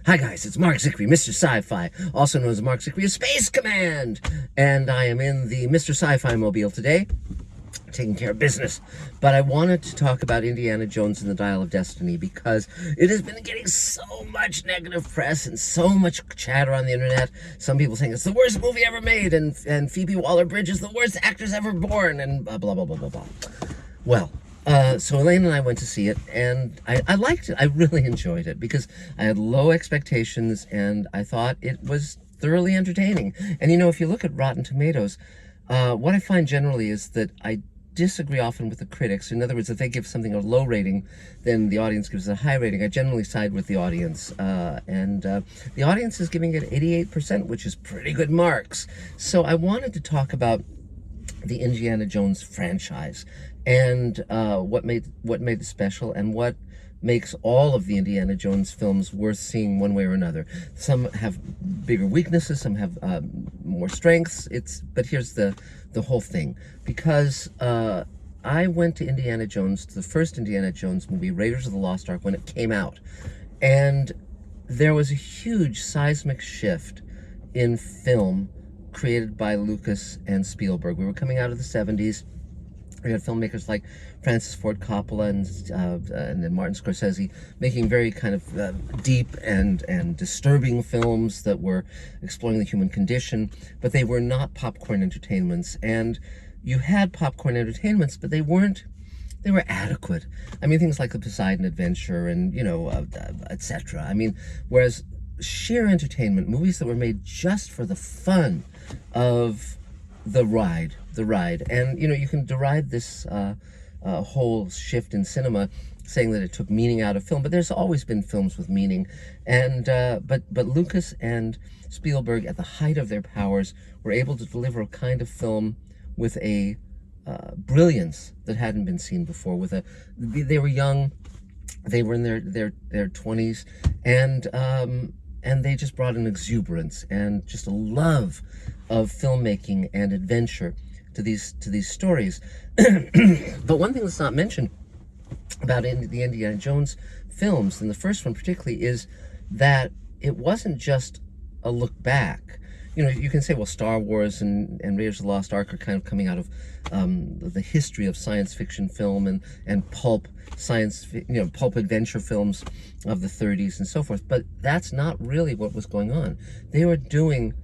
Hi guys, it's Mark Zickery, Mr. Sci-Fi, also known as Mark Zickery of Space Command, and I am in the Mr. Sci-Fi mobile today, taking care of business. But I wanted to talk about Indiana Jones and the Dial of Destiny because it has been getting so much negative press and so much chatter on the internet. Some people saying it's the worst movie ever made, and Phoebe Waller-Bridge is the worst actress ever born, and blah, blah, blah, blah, blah, blah. Well, so Elaine and I went to see it, and I liked it. I really enjoyed it because I had low expectations, and I thought it was thoroughly entertaining. And you know, if you look at Rotten Tomatoes, what I find generally is that I disagree often with the critics. In other words, if they give something a low rating, then the audience gives it a high rating. I generally side with the audience, and the audience is giving it 88%, which is pretty good marks. So I wanted to talk about the Indiana Jones franchise and what made it special and what makes all of the Indiana Jones films worth seeing one way or another. Some have bigger weaknesses, some have more strengths. But here's the whole thing. Because I went to Indiana Jones, the first Indiana Jones movie, Raiders of the Lost Ark, when it came out. And there was a huge seismic shift in film created by Lucas and Spielberg. We were coming out of the 70s. We had filmmakers like Francis Ford Coppola and then Martin Scorsese making very kind of deep and disturbing films that were exploring the human condition, but they were not popcorn entertainments. And you had popcorn entertainments, but they were adequate. I mean, things like the Poseidon Adventure and, you know, etc. I mean, whereas sheer entertainment, movies that were made just for the fun of the ride. And, you know, you can deride this whole shift in cinema saying that it took meaning out of film, but there's always been films with meaning. And but Lucas and Spielberg, at the height of their powers, were able to deliver a kind of film with a brilliance that hadn't been seen before. They were young, they were in their 20s, and they just brought an exuberance and just a love of filmmaking and adventure to these stories. But one thing that's not mentioned about the Indiana Jones films, and the first one particularly, is that it wasn't just a look back. You know, you can say, well, Star Wars and Raiders of the Lost Ark are kind of coming out of the history of science fiction film and pulp pulp adventure films of the 30s and so forth. But that's not really what was going on. They were doing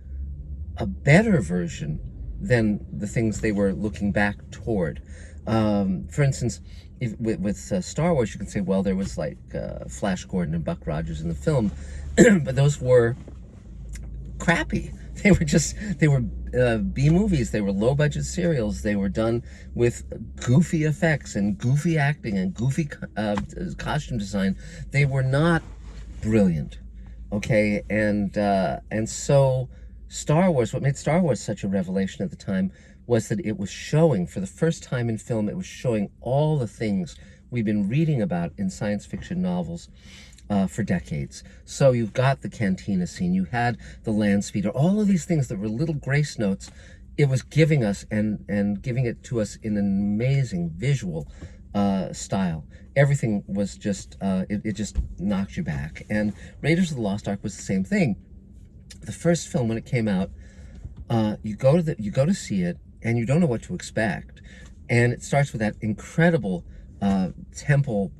a better version than the things they were looking back toward. For instance, with Star Wars, you can say, well, there was like Flash Gordon and Buck Rogers in the film, but those were crappy. They were B movies. They were low budget serials. They were done with goofy effects and goofy acting and goofy costume design. They were not brilliant, okay? And so Star Wars, what made Star Wars such a revelation at the time was that it was showing, for the first time in film, it was showing all the things we've been reading about in science fiction novels for decades. So you've got the cantina scene, you had the land speeder, all of these things that were little grace notes. It was giving us and giving it to us in an amazing visual style. Everything was just, it just knocked you back. And Raiders of the Lost Ark was the same thing. The first film, when it came out, you go to see it, and you don't know what to expect. And it starts with that incredible temple,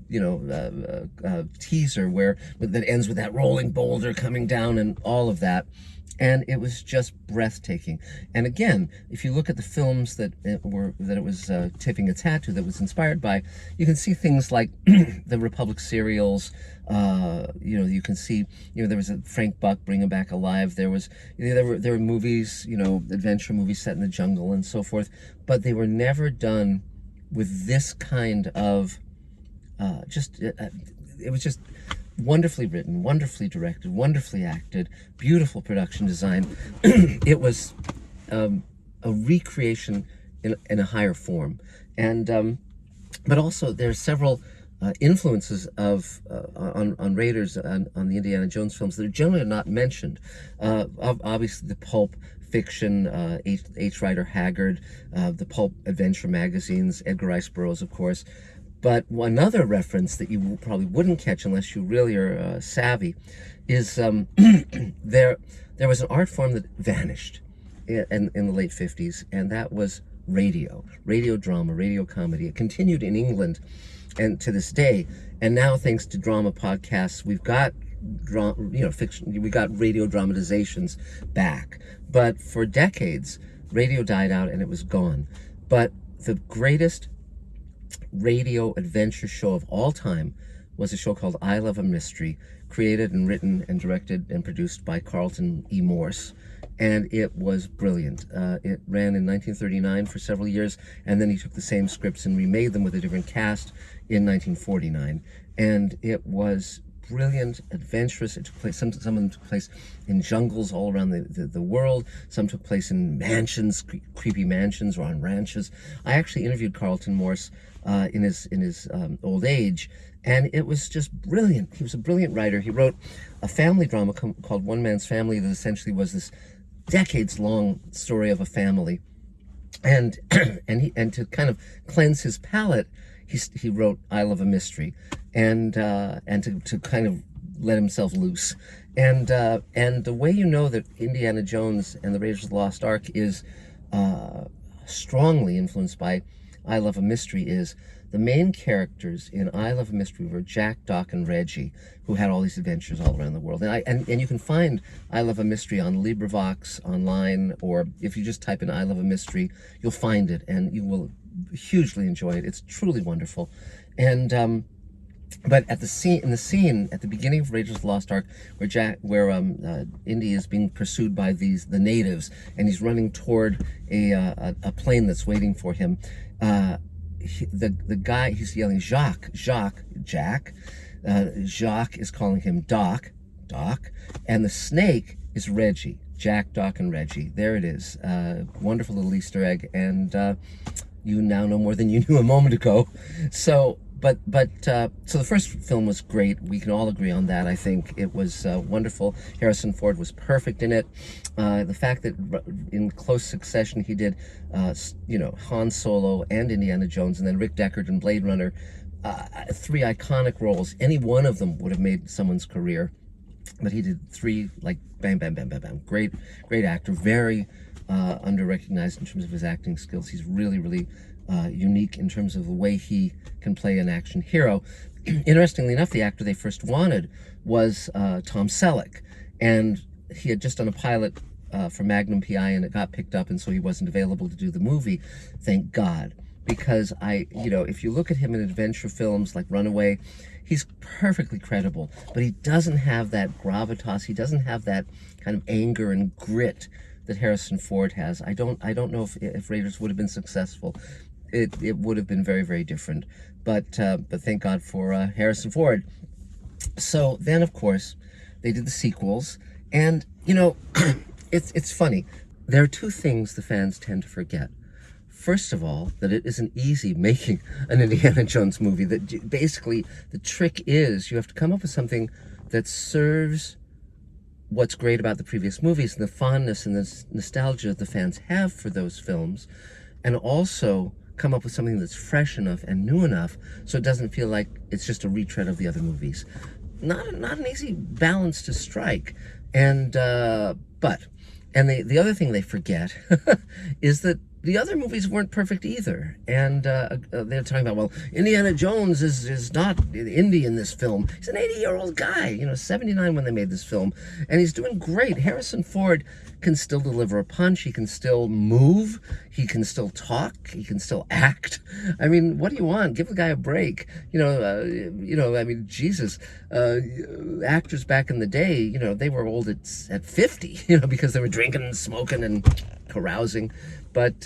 teaser that ends with that rolling boulder coming down and all of that. And it was just breathtaking. And again, if you look at the films that it was tipping its hat to, that was inspired by, you can see things like the Republic serials. You can see, there was a Frank Buck, Bring Him Back Alive. There were movies, adventure movies set in the jungle and so forth, but they were never done with this kind of it was just wonderfully written, wonderfully directed, wonderfully acted, beautiful production design. It was a recreation in a higher form. And but also there's several influences on Raiders on the Indiana Jones films that are generally not mentioned. Obviously the pulp fiction, H. Rider Haggard, the pulp adventure magazines, Edgar Rice Burroughs, of course. But another reference that you probably wouldn't catch unless you really are savvy is there was an art form that vanished in the late 50s, and that was radio drama, radio comedy. It continued in England and to this day, and now thanks to drama podcasts, we've got fiction, we got radio dramatizations back. But for decades, radio died out and it was gone. But the greatest radio adventure show of all time was a show called I Love a Mystery, created and written and directed and produced by Carlton E. Morse. And it was brilliant. It ran in 1939 for several years, and then he took the same scripts and remade them with a different cast in 1949. And it was brilliant, adventurous. It took place, some of them took place in jungles all around the world. Some took place in mansions, creepy mansions, or on ranches. I actually interviewed Carlton Morse in his old age, and it was just brilliant. He was a brilliant writer. He wrote a family drama called One Man's Family that essentially was this decades-long story of a family, and to kind of cleanse his palate, he wrote I Love a Mystery, and to kind of let himself loose, and the way you know that Indiana Jones and the Raiders of the Lost Ark is strongly influenced by I Love a Mystery is the main characters in I Love a Mystery were Jack, Doc, and Reggie, who had all these adventures all around the world. And you can find I Love a Mystery on LibriVox online, or if you just type in I Love a Mystery, you'll find it, and you will hugely enjoy it. It's truly wonderful. And but in the scene at the beginning of Raiders of the Lost Ark, where Indy is being pursued by the natives, and he's running toward a plane that's waiting for him. The guy, he's yelling Jack. Jacques is calling him Doc, and the snake is Reggie. Jack, Doc, and Reggie. There it is. Wonderful little Easter egg, and you now know more than you knew a moment ago. So the first film was great. We can all agree on that. I think it was wonderful. Harrison Ford was perfect in it. The fact that in close succession he did, Han Solo and Indiana Jones, and then Rick Deckard and Blade Runner, 3 iconic roles. Any one of them would have made someone's career, but he did 3 like bam, bam, bam, bam, bam. Great actor. Very under-recognized in terms of his acting skills. He's really, really unique in terms of the way he can play an action hero. Interestingly enough, the actor they first wanted was Tom Selleck, and he had just done a pilot for Magnum PI, and it got picked up, and so he wasn't available to do the movie. Thank God, because if you look at him in adventure films like Runaway, he's perfectly credible, but he doesn't have that gravitas. He doesn't have that kind of anger and grit that Harrison Ford has. I don't know if Raiders would have been successful. It would have been very, very different. But thank God for Harrison Ford. So then, of course, they did the sequels, and it's funny. There are 2 things the fans tend to forget. First of all, that it isn't easy making an Indiana Jones movie. That basically the trick is you have to come up with something that serves what's great about the previous movies and the fondness and the nostalgia the fans have for those films, and also come up with something that's fresh enough and new enough so it doesn't feel like it's just a retread of the other movies. Not an easy balance to strike. And the other thing they forget is that the other movies weren't perfect either. And they're talking about, well, Indiana Jones is not Indy in this film. He's an 80-year-old guy, 79 when they made this film. And he's doing great. Harrison Ford can still deliver a punch. He can still move. He can still talk. He can still act. I mean, what do you want? Give the guy a break. Jesus. Actors back in the day, they were old at 50, because they were drinking and smoking and carousing. But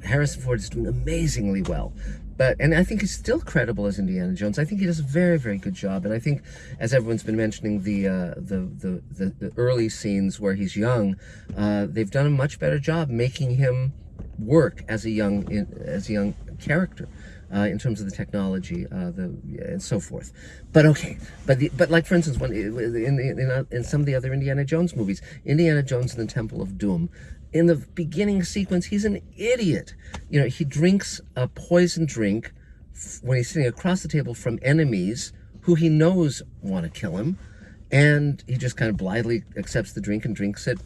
Harrison Ford is doing amazingly well. And I think he's still credible as Indiana Jones. I think he does a very, very good job. And I think, as everyone's been mentioning, the early scenes where he's young, they've done a much better job making him work as a young character. In terms of the technology, and so forth. But okay, but like for instance, in some of the other Indiana Jones movies, Indiana Jones and the Temple of Doom, in the beginning sequence, he's an idiot. He drinks a poison drink when he's sitting across the table from enemies who he knows want to kill him, and he just kind of blithely accepts the drink and drinks it,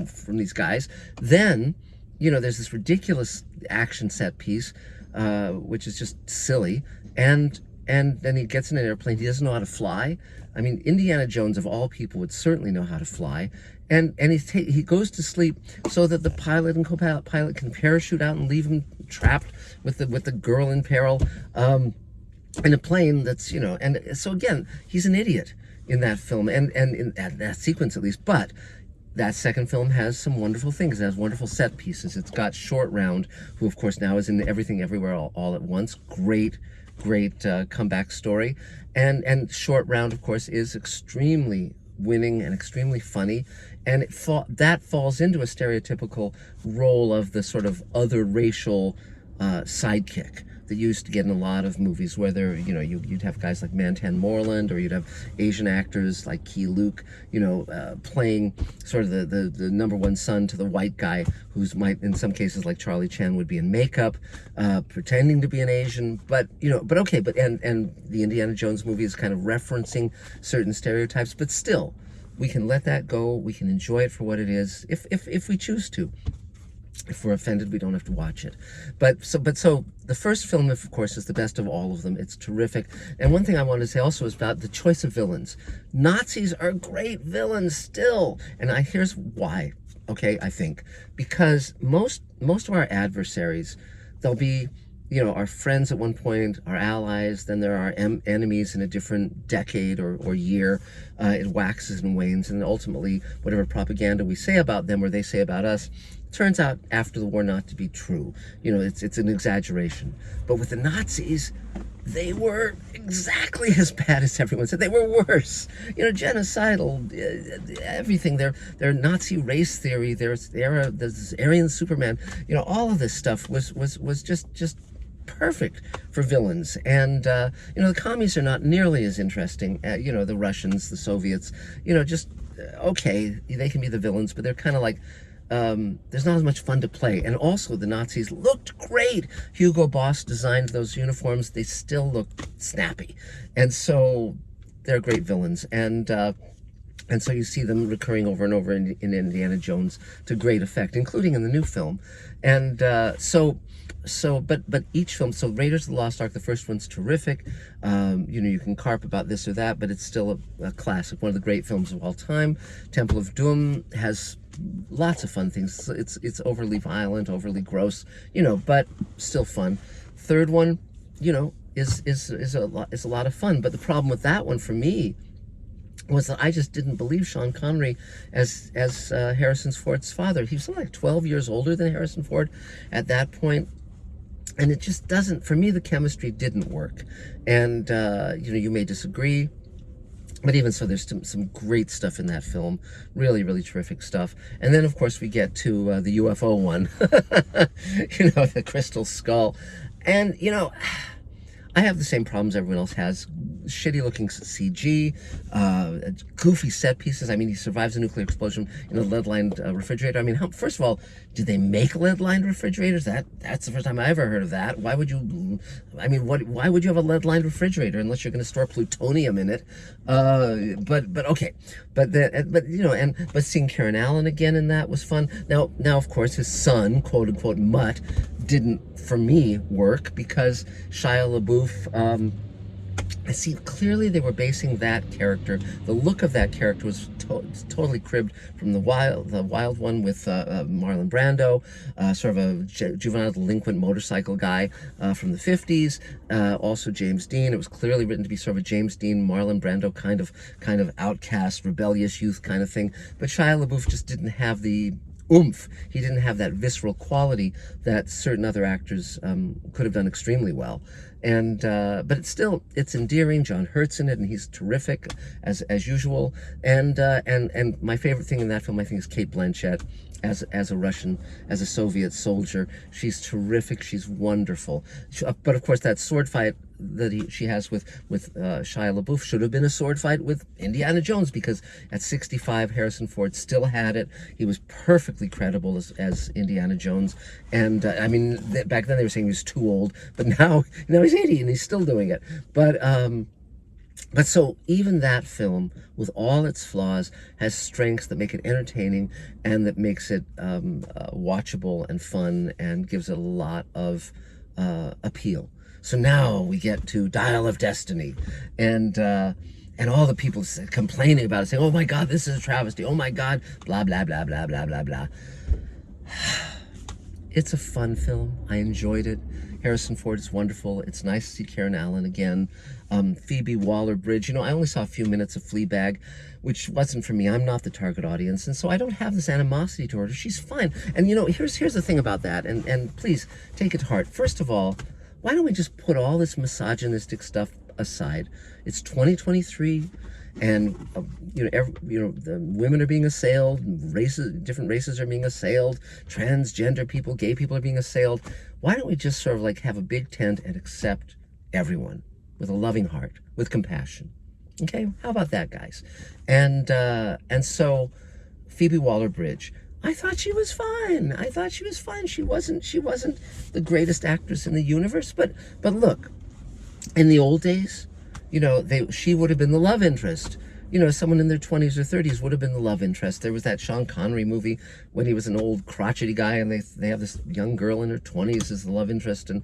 from these guys. Then, there's this ridiculous action set piece, which is just silly, and then he gets in an airplane. He doesn't know how to fly. I mean, Indiana Jones, of all people, would certainly know how to fly. And he goes to sleep so that the pilot and co-pilot can parachute out and leave him trapped with the girl in peril in a plane that's, and so again, he's an idiot in that film, and in that sequence at least. But that second film has some wonderful things. It has wonderful set pieces. It's got Short Round, who of course now is in Everything Everywhere All at Once. Great comeback story. And Short Round, of course, is extremely winning and extremely funny, and that falls into a stereotypical role of the sort of other racial sidekick that you used to get in a lot of movies, where you'd have guys like Mantan Moreland, or you'd have Asian actors like Key Luke, playing sort of the number one son to the white guy, who's might in some cases like Charlie Chan would be in makeup, pretending to be an Asian, but and the Indiana Jones movie is kind of referencing certain stereotypes, but still, we can let that go. We can enjoy it for what it is, if we choose to. If we're offended, we don't have to watch it. But so the first film, of course, is the best of all of them. It's terrific. And one thing I wanted to say also is about the choice of villains. Nazis are great villains still. And here's why, okay, I think. Because most of our adversaries, they'll be, our friends at one point, our allies, then there are enemies in a different decade or year. It waxes and wanes, and ultimately, whatever propaganda we say about them or they say about us, turns out after the war not to be true. It's an exaggeration. But with the Nazis, they were exactly as bad as everyone said. They were worse. Genocidal, everything. Their Nazi race theory, there's Aryan Superman. All of this stuff was just perfect for villains. And the commies are not nearly as interesting. The Russians, the Soviets. Okay, they can be the villains, but they're kind of like. There's not as much fun to play. And also, the Nazis looked great. Hugo Boss designed those uniforms. They still look snappy. And so they're great villains. And so you see them recurring over and over in Indiana Jones to great effect, including in the new film. And but each film, so Raiders of the Lost Ark, the first one's terrific. You can carp about this or that, but it's still a classic, one of the great films of all time. Temple of Doom has lots of fun things. It's overly violent, overly gross, but still fun. Third one, is a lot of fun. But the problem with that one for me was that I just didn't believe Sean Connery as Harrison Ford's father. He was something like 12 years older than Harrison Ford at that point. And it just doesn't, for me, the chemistry didn't work. And, you may disagree. But even so, there's some great stuff in that film. Really, really terrific stuff. And then, of course, we get to the UFO one. The crystal skull. And, I have the same problems everyone else has. Shitty looking CG, goofy set pieces. I mean, he survives a nuclear explosion in a lead-lined refrigerator. I mean, first of all, did they make lead-lined refrigerators? That's the first time I ever heard of that. Why would you? I mean, why would you have a lead-lined refrigerator unless you're going to store plutonium in it? But okay, but seeing Karen Allen again in that was fun. Now of course his son, quote unquote Mutt, didn't for me work because Shia LaBeouf. I see clearly they were basing that character. The look of that character was totally cribbed from the wild one with Marlon Brando, sort of a juvenile delinquent motorcycle guy from the 50s. Also James Dean. It was clearly written to be sort of a James Dean, Marlon Brando kind of outcast, rebellious youth kind of thing. But Shia LaBeouf just didn't have the oomph. He didn't have that visceral quality that certain other actors could have done extremely well. And but it's endearing. John Hurt's in it, and he's terrific as usual. And my favorite thing in that film, I think, is Cate Blanchett as a Soviet soldier. She's terrific. She's wonderful. But of course, that sword fight she has with Shia LaBeouf should have been a sword fight with Indiana Jones, because at 65 Harrison Ford still had it. He was perfectly credible as Indiana Jones, and I mean, back then they were saying he was too old, but now he's 80 and he's still doing it. But so even that film, with all its flaws, has strengths that make it entertaining and that makes it watchable and fun and gives it a lot of appeal. So now we get to Dial of Destiny, and all the people complaining about it, saying, "Oh my God, this is a travesty. Oh my God, blah blah blah blah blah blah blah." It's a fun film. I enjoyed it. Harrison Ford is wonderful. It's nice to see Karen Allen again. Phoebe Waller-Bridge. I only saw a few minutes of Fleabag, which wasn't for me. I'm not the target audience, and so I don't have this animosity toward her. She's fine. And here's the thing about that, and please take it to heart. First of all, why don't we just put all this misogynistic stuff aside? It's 2023. And the women are being assailed, different races are being assailed, transgender people, gay people are being assailed. Why don't we just sort of like have a big tent and accept everyone with a loving heart, with compassion? Okay, how about that, guys? And so Phoebe Waller-Bridge, I thought she was fine. She wasn't the greatest actress in the universe, but look, in the old days, she would have been the love interest. Someone in their 20s or 30s would have been the love interest. There was that Sean Connery movie when he was an old crotchety guy, and they have this young girl in her 20s as the love interest. And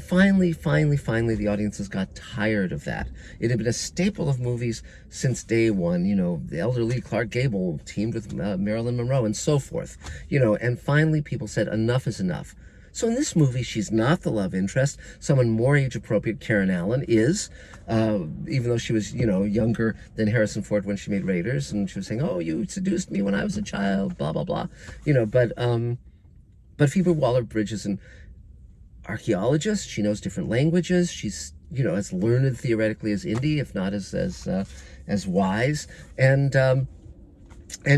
finally, the audiences got tired of that. It had been a staple of movies since day one. The elderly Clark Gable teamed with Marilyn Monroe and so forth. And finally people said enough is enough. So in this movie, she's not the love interest. Someone more age-appropriate, Karen Allen, is, even though she was, younger than Harrison Ford when she made Raiders, and she was saying, "Oh, you seduced me when I was a child," blah, blah, blah. But Phoebe Waller-Bridge is an archaeologist. She knows different languages. She's, as learned theoretically as Indy, if not as wise. And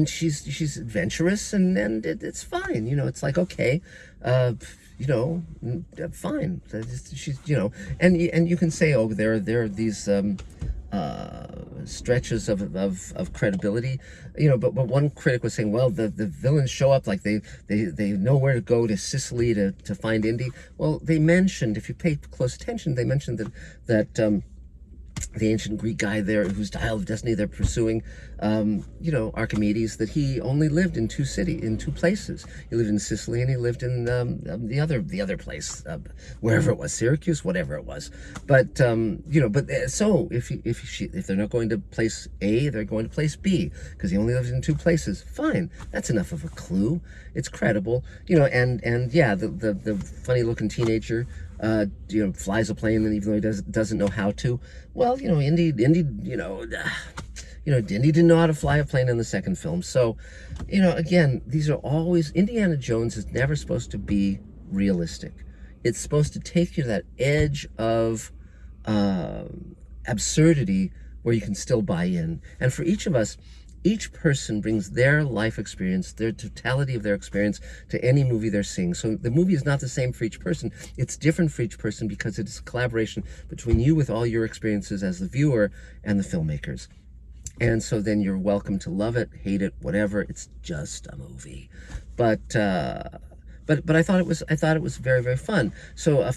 she's adventurous, and it's fine. It's like, okay, fine. She's, and you can say, oh, there are these stretches of credibility, but one critic was saying, well, the villains show up like they know where to go to Sicily to find Indy. Well, they mentioned, if you pay close attention, they mentioned that the ancient Greek guy there, whose Dial of Destiny they're pursuing, Archimedes, that he only lived in two places. He lived in Sicily, and he lived in the other place, wherever it was, Syracuse, whatever it was. But so if they're not going to place A, they're going to place B, because he only lived in two places. Fine, that's enough of a clue. It's credible, and yeah, the funny looking teenager flies a plane, and even though he doesn't know how to. Well, Indy didn't know how to fly a plane in the second film. So, again, these are always, Indiana Jones is never supposed to be realistic. It's supposed to take you to that edge of absurdity where you can still buy in. And for each of us, each person brings their life experience, their totality of their experience to any movie they're seeing. So the movie is not the same for each person. It's different for each person because it's a collaboration between you with all your experiences as the viewer and the filmmakers. And so then you're welcome to love it, hate it, whatever. It's just a movie. But I thought it was very, very fun. So I'm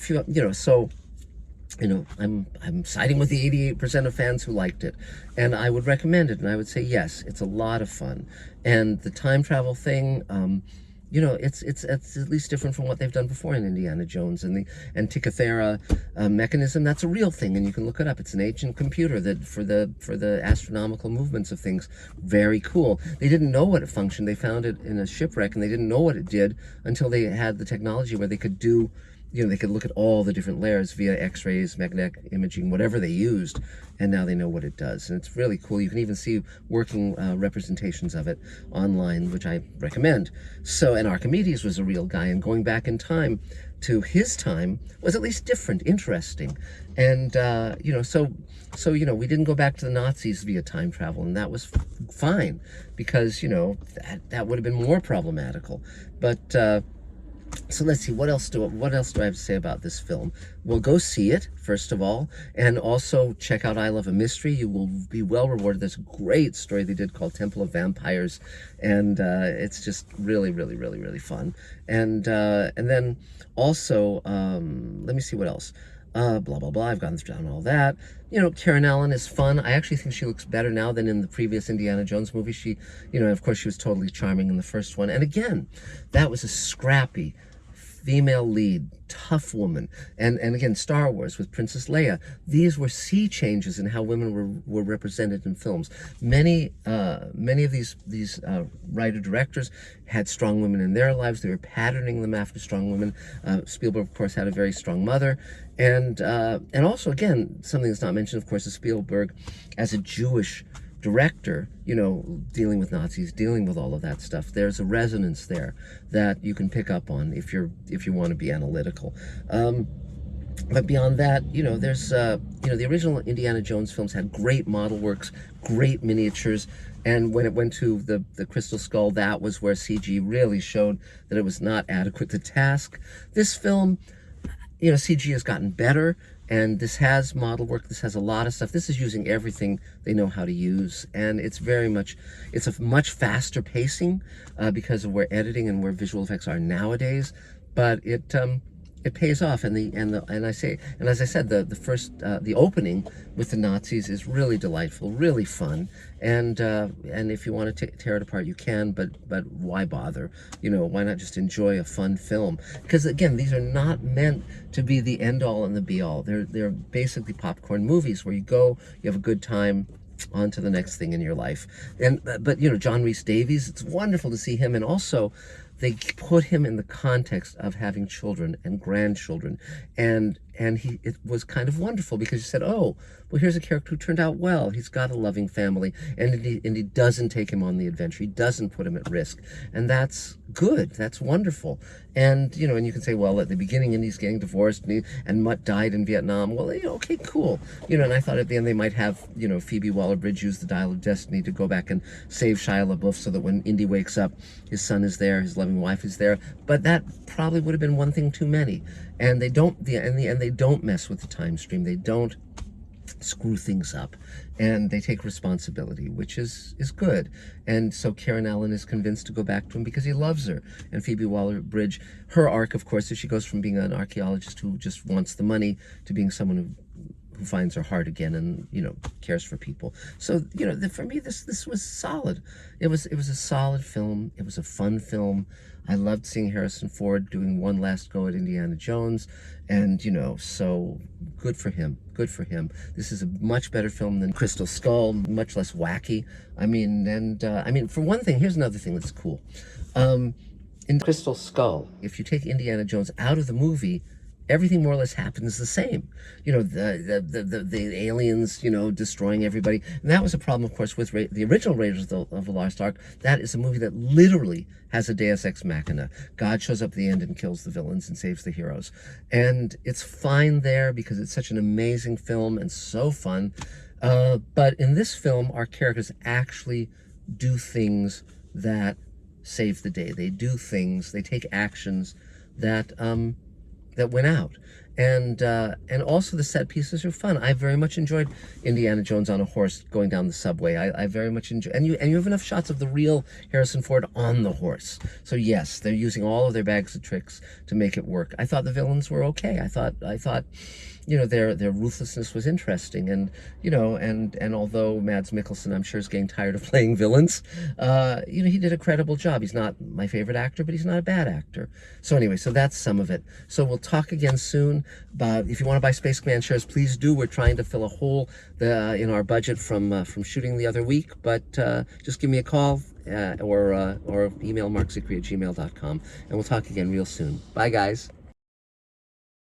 siding with the 88% of fans who liked it, and I would recommend it, and I would say, yes, it's a lot of fun. And the time travel thing, it's at least different from what they've done before in Indiana Jones. And the Antikythera mechanism, that's a real thing, and you can look it up. It's an ancient computer that for the astronomical movements of things. Very cool. They didn't know what it functioned. They found it in a shipwreck, and they didn't know what it did until they had the technology where they could do, they could look at all the different layers via x-rays, magnetic imaging, whatever they used, and now they know what it does. And it's really cool. You can even see working representations of it online, which I recommend. So, and Archimedes was a real guy, and going back in time to his time was at least different, interesting. And, so we didn't go back to the Nazis via time travel, and that was fine, because, that would have been more problematical. But So let's see, what else do I have to say about this film? Well, go see it first of all, and also check out I Love a Mystery. You will be well rewarded. There's a great story they did called Temple of Vampires, and it's just really, really, really, really fun. And then also, let me see what else. Blah blah blah. I've gone down all that. You know, Karen Allen is fun. I actually think she looks better now than in the previous Indiana Jones movie. She, you know, of course, she was totally charming in the first one. And again, that was a scrappy female lead, tough woman. And again, Star Wars with Princess Leia. These were sea changes in how women were represented in films. Many of these writer-directors had strong women in their lives. They were patterning them after strong women. Spielberg, of course, had a very strong mother. And also, again, something that's not mentioned, of course, is Spielberg as a Jewish director, you know, dealing with Nazis, dealing with all of that stuff. There's a resonance there that you can pick up on if you want to be analytical. But beyond that, you know, there's you know, the original Indiana Jones films had great model works, great miniatures, and when it went to the Crystal Skull, that was where CG really showed that it was not adequate to task. This film, you know, CG has gotten better, and this has model work. This has a lot of stuff. This is using everything they know how to use, and it's a much faster pacing because of where editing and where visual effects are nowadays. But it pays off, and as I said, the opening with the Nazis is really delightful, really fun, and if you want to tear it apart, you can, but why bother? You know, why not just enjoy a fun film? Because again, these are not meant to be the end all and the be all. They're basically popcorn movies where you go, you have a good time, on to the next thing in your life. But you know, John Rhys Davies, it's wonderful to see him, and also they put him in the context of having children and grandchildren, and it was kind of wonderful because you said, oh, well, here's a character who turned out well. He's got a loving family, and he doesn't take him on the adventure. He doesn't put him at risk, and that's good. That's wonderful. And you know, and you can say, well, at the beginning, Indy's getting divorced, and Mutt died in Vietnam. Well, you know, okay, cool. You know, and I thought at the end they might have, you know, Phoebe Waller-Bridge use the dial of destiny to go back and save Shia LaBeouf, so that when Indy wakes up, his son is there, his loving wife is there. But that probably would have been one thing too many. And they don't, they don't mess with the time stream. They don't screw things up, and they take responsibility, which is good. And so Karen Allen is convinced to go back to him because he loves her. And Phoebe Waller-Bridge, her arc, of course, is she goes from being an archaeologist who just wants the money to being someone who finds her heart again and, you know, cares for people. So, you know, for me, this was solid. It was a solid film. It was a fun film. I loved seeing Harrison Ford doing one last go at Indiana Jones, and, you know, so good for him. Good for him. This is a much better film than Crystal Skull, much less wacky. I mean, for one thing, here's another thing that's cool. In Crystal Skull, if you take Indiana Jones out of the movie, everything more or less happens the same. You know, the aliens, you know, destroying everybody. And that was a problem, of course, with the original Raiders of the Lost Ark. That is a movie that literally has a Deus Ex Machina. God shows up at the end and kills the villains and saves the heroes. And it's fine there because it's such an amazing film and so fun. But in this film, our characters actually do things that save the day. They do things, they take actions that went out, and also the set pieces are fun. I very much enjoyed Indiana Jones on a horse going down the subway. I very much enjoy, and you have enough shots of the real Harrison Ford on the horse. So yes, they're using all of their bags of tricks to make it work. I thought the villains were okay. I thought, you know, their ruthlessness was interesting, and you know, and although Mads Mikkelsen, I'm sure, is getting tired of playing villains, you know, he did a credible job. He's not my favorite actor, but he's not a bad actor. So anyway, so that's some of it. So we'll talk again soon. But if you want to buy Space Command shares, please do. We're trying to fill a hole in our budget from shooting the other week. But just give me a call or email markzicree@gmail.com, and we'll talk again real soon. Bye, guys.